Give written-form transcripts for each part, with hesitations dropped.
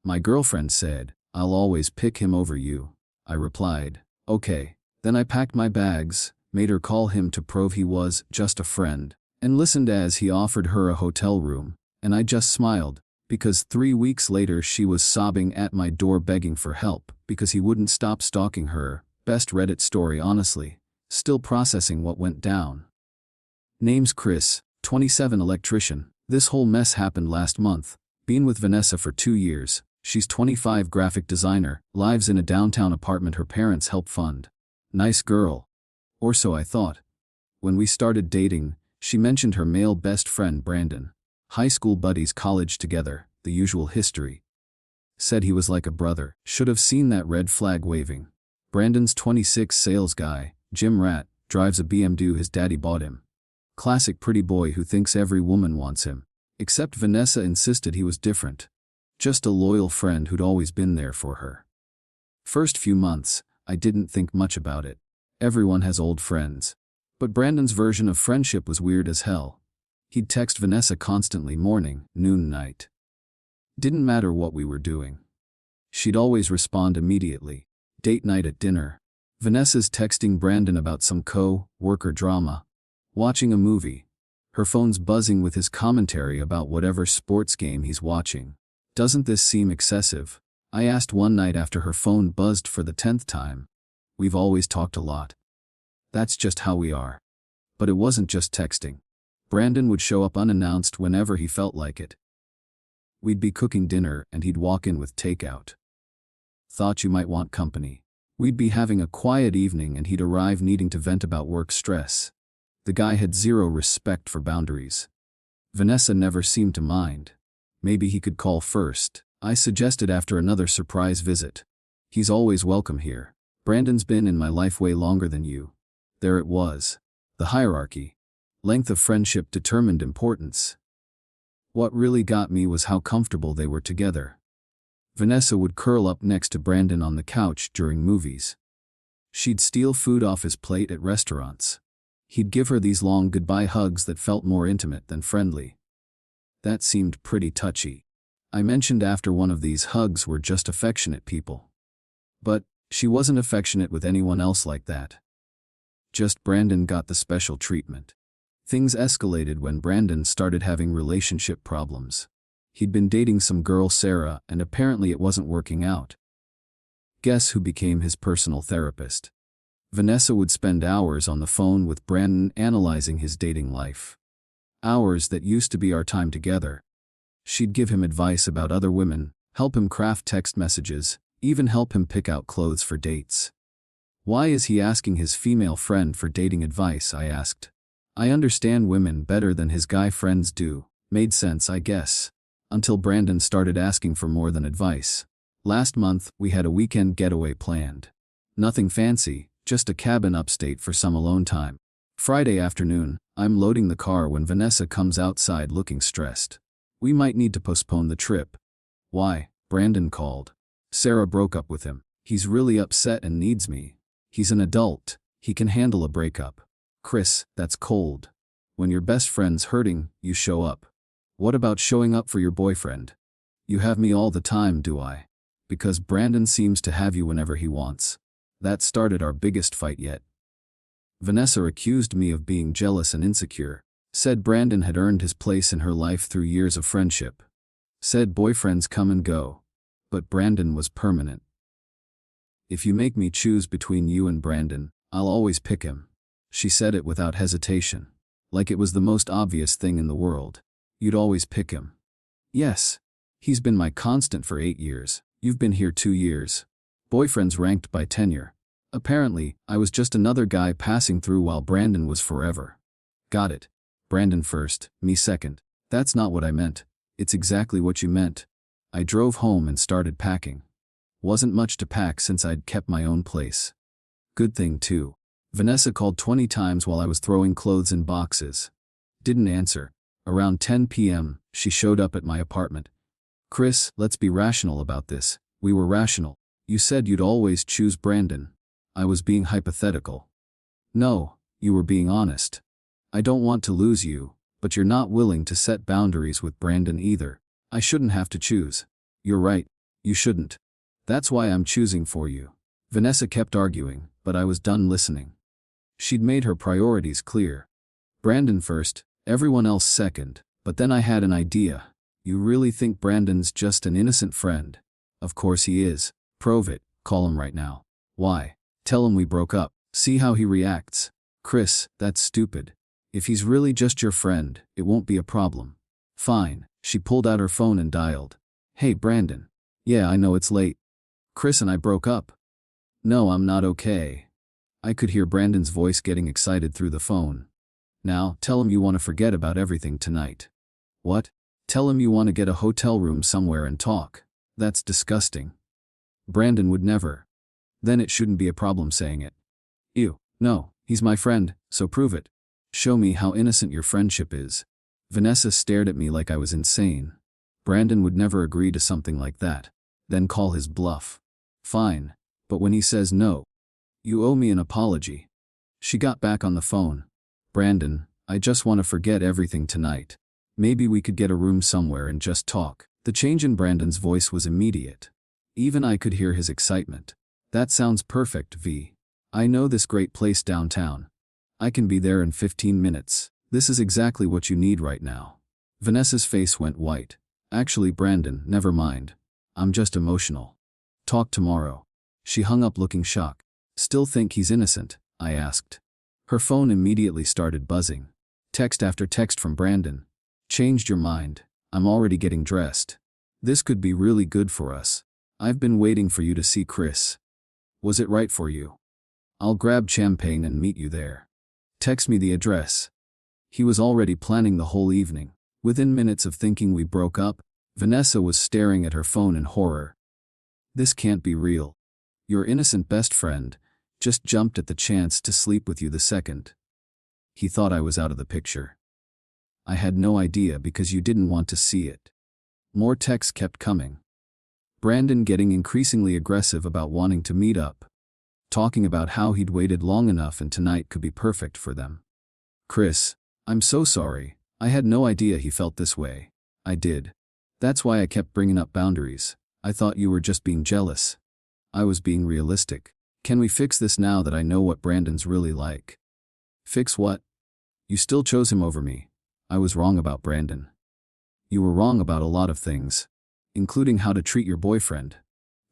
My girlfriend said, "I'll always pick him over you." I replied, "Okay." Then I packed my bags, made her call him to prove he was just a friend, and listened as he offered her a hotel room, and I just smiled, because 3 weeks later she was sobbing at my door begging for help because he wouldn't stop stalking her. Best Reddit story honestly. Still processing what went down. Name's Chris, 27 electrician. This whole mess happened last month. Been with Vanessa for 2 years. She's 25 graphic designer, lives in a downtown apartment her parents help fund. Nice girl. Or so I thought. When we started dating, she mentioned her male best friend Brandon. High school buddies, college together, the usual history. Said he was like a brother. Should have seen that red flag waving. Brandon's 26 sales guy, gym rat, drives a BMW his daddy bought him. Classic pretty boy who thinks every woman wants him. Except Vanessa insisted he was different. Just a loyal friend who'd always been there for her. First few months, I didn't think much about it. Everyone has old friends. But Brandon's version of friendship was weird as hell. He'd text Vanessa constantly morning, noon, night. Didn't matter what we were doing. She'd always respond immediately. Date night at dinner. Vanessa's texting Brandon about some co-worker drama. Watching a movie. Her phone's buzzing with his commentary about whatever sports game he's watching. Doesn't this seem excessive? I asked one night after her phone buzzed for the 10th time. We've always talked a lot. That's just how we are. But it wasn't just texting. Brandon would show up unannounced whenever he felt like it. We'd be cooking dinner and he'd walk in with takeout. Thought you might want company. We'd be having a quiet evening and he'd arrive needing to vent about work stress. The guy had zero respect for boundaries. Vanessa never seemed to mind. Maybe he could call first, I suggested after another surprise visit. He's always welcome here. Brandon's been in my life way longer than you. There it was. The hierarchy. Length of friendship determined importance. What really got me was how comfortable they were together. Vanessa would curl up next to Brandon on the couch during movies. She'd steal food off his plate at restaurants. He'd give her these long goodbye hugs that felt more intimate than friendly. That seemed pretty touchy. I mentioned after one of these hugs were just affectionate people. But she wasn't affectionate with anyone else like that. Just Brandon got the special treatment. Things escalated when Brandon started having relationship problems. He'd been dating some girl Sarah and apparently it wasn't working out. Guess who became his personal therapist? Vanessa would spend hours on the phone with Brandon analyzing his dating life. Hours that used to be our time together. She'd give him advice about other women, help him craft text messages, even help him pick out clothes for dates. Why is he asking his female friend for dating advice? I asked. I understand women better than his guy friends do. Made sense, I guess. Until Brandon started asking for more than advice. Last month, we had a weekend getaway planned. Nothing fancy, just a cabin upstate for some alone time. Friday afternoon, I'm loading the car when Vanessa comes outside looking stressed. We might need to postpone the trip. Why? Brandon called. Sarah broke up with him. He's really upset and needs me. He's an adult. He can handle a breakup. Chris, that's cold. When your best friend's hurting, you show up. What about showing up for your boyfriend? You have me all the time, do I? Because Brandon seems to have you whenever he wants. That started our biggest fight yet. Vanessa accused me of being jealous and insecure. Said Brandon had earned his place in her life through years of friendship. Said boyfriends come and go. But Brandon was permanent. If you make me choose between you and Brandon, I'll always pick him. She said it without hesitation. Like it was the most obvious thing in the world. You'd always pick him. Yes. He's been my constant for 8 years. You've been here 2 years. Boyfriends ranked by tenure. Apparently, I was just another guy passing through while Brandon was forever. Got it. Brandon first, me second. That's not what I meant. It's exactly what you meant. I drove home and started packing. Wasn't much to pack since I'd kept my own place. Good thing too. Vanessa called 20 times while I was throwing clothes in boxes. Didn't answer. Around 10 p.m., she showed up at my apartment. Chris, let's be rational about this. We were rational. You said you'd always choose Brandon. I was being hypothetical. No, you were being honest. I don't want to lose you, but you're not willing to set boundaries with Brandon either. I shouldn't have to choose. You're right. You shouldn't. That's why I'm choosing for you. Vanessa kept arguing, but I was done listening. She'd made her priorities clear. Brandon first, everyone else second, but then I had an idea. You really think Brandon's just an innocent friend? Of course he is. Prove it. Call him right now. Why? Tell him we broke up. See how he reacts. Chris, that's stupid. If he's really just your friend, it won't be a problem. Fine. She pulled out her phone and dialed. Hey Brandon. Yeah, I know it's late. Chris and I broke up. No, I'm not okay. I could hear Brandon's voice getting excited through the phone. Now, tell him you want to forget about everything tonight. What? Tell him you want to get a hotel room somewhere and talk. That's disgusting. Brandon would never. Then it shouldn't be a problem saying it. Ew. No, he's my friend, so prove it. Show me how innocent your friendship is. Vanessa stared at me like I was insane. Brandon would never agree to something like that. Then call his bluff. Fine. But when he says no, you owe me an apology. She got back on the phone. Brandon, I just want to forget everything tonight. Maybe we could get a room somewhere and just talk. The change in Brandon's voice was immediate. Even I could hear his excitement. That sounds perfect, V. I know this great place downtown. I can be there in 15 minutes. This is exactly what you need right now. Vanessa's face went white. Actually, Brandon, never mind. I'm just emotional. Talk tomorrow. She hung up looking shocked. Still think he's innocent? I asked. Her phone immediately started buzzing. Text after text from Brandon. Changed your mind. I'm already getting dressed. This could be really good for us. I've been waiting for you to see Chris. Was it right for you? I'll grab champagne and meet you there. Text me the address. He was already planning the whole evening. Within minutes of thinking we broke up, Vanessa was staring at her phone in horror. This can't be real. Your innocent best friend just jumped at the chance to sleep with you the second. He thought I was out of the picture. I had no idea because you didn't want to see it. More texts kept coming. Brandon getting increasingly aggressive about wanting to meet up. Talking about how he'd waited long enough and tonight could be perfect for them. Chris, I'm so sorry. I had no idea he felt this way. I did. That's why I kept bringing up boundaries. I thought you were just being jealous. I was being realistic. Can we fix this now that I know what Brandon's really like? Fix what? You still chose him over me. I was wrong about Brandon. You were wrong about a lot of things, including how to treat your boyfriend.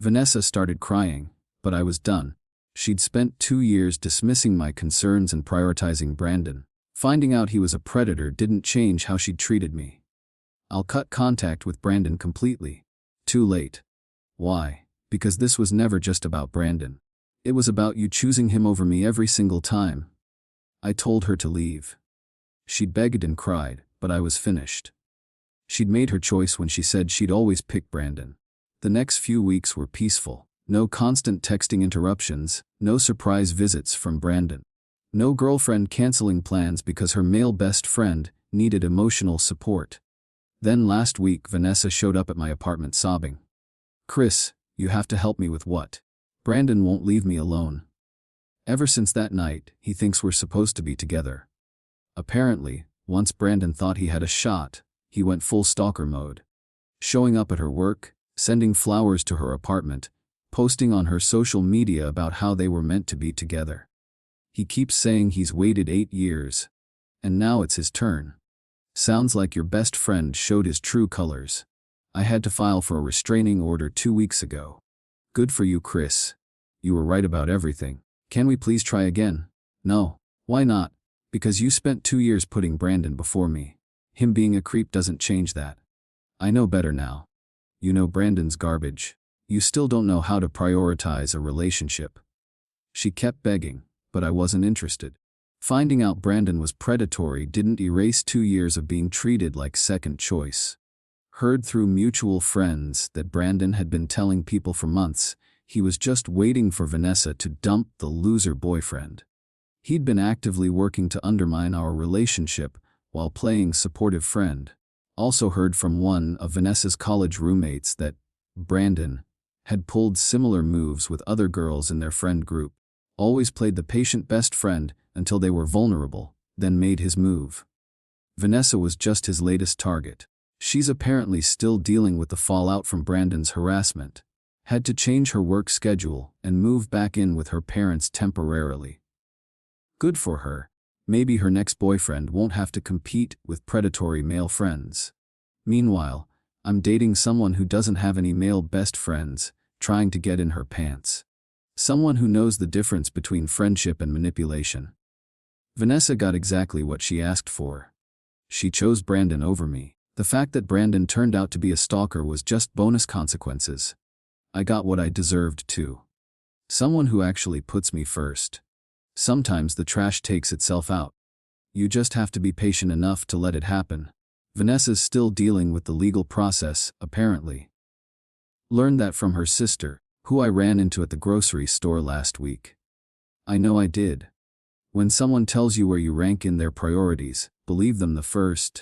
Vanessa started crying, but I was done. She'd spent 2 years dismissing my concerns and prioritizing Brandon. Finding out he was a predator didn't change how she'd treated me. I'll cut contact with Brandon completely. Too late. Why? Because this was never just about Brandon. It was about you choosing him over me every single time. I told her to leave. She begged and cried, but I was finished. She'd made her choice when she said she'd always pick Brandon. The next few weeks were peaceful. No constant texting interruptions, no surprise visits from Brandon. No girlfriend canceling plans because her male best friend needed emotional support. Then last week Vanessa showed up at my apartment sobbing. Chris, you have to help me with what? Brandon won't leave me alone. Ever since that night, he thinks we're supposed to be together. Apparently, once Brandon thought he had a shot, he went full stalker mode. Showing up at her work, sending flowers to her apartment, posting on her social media about how they were meant to be together. He keeps saying he's waited 8 years. And now it's his turn. Sounds like your best friend showed his true colors. I had to file for a restraining order 2 weeks ago. Good for you, Chris. You were right about everything. Can we please try again? No. Why not? Because you spent 2 years putting Brandon before me. Him being a creep doesn't change that. I know better now. You know Brandon's garbage. You still don't know how to prioritize a relationship. She kept begging, but I wasn't interested. Finding out Brandon was predatory didn't erase 2 years of being treated like second choice. Heard through mutual friends that Brandon had been telling people for months he was just waiting for Vanessa to dump the loser boyfriend. He'd been actively working to undermine our relationship while playing supportive friend. Also heard from one of Vanessa's college roommates that Brandon had pulled similar moves with other girls in their friend group. Always played the patient best friend until they were vulnerable, then made his move. Vanessa was just his latest target. She's apparently still dealing with the fallout from Brandon's harassment. Had to change her work schedule and move back in with her parents temporarily. Good for her. Maybe her next boyfriend won't have to compete with predatory male friends. Meanwhile, I'm dating someone who doesn't have any male best friends, trying to get in her pants. Someone who knows the difference between friendship and manipulation. Vanessa got exactly what she asked for. She chose Brandon over me. The fact that Brandon turned out to be a stalker was just bonus consequences. I got what I deserved too. Someone who actually puts me first. Sometimes the trash takes itself out. You just have to be patient enough to let it happen. Vanessa's still dealing with the legal process, apparently. Learned that from her sister, who I ran into at the grocery store last week. I know I did. When someone tells you where you rank in their priorities, believe them the first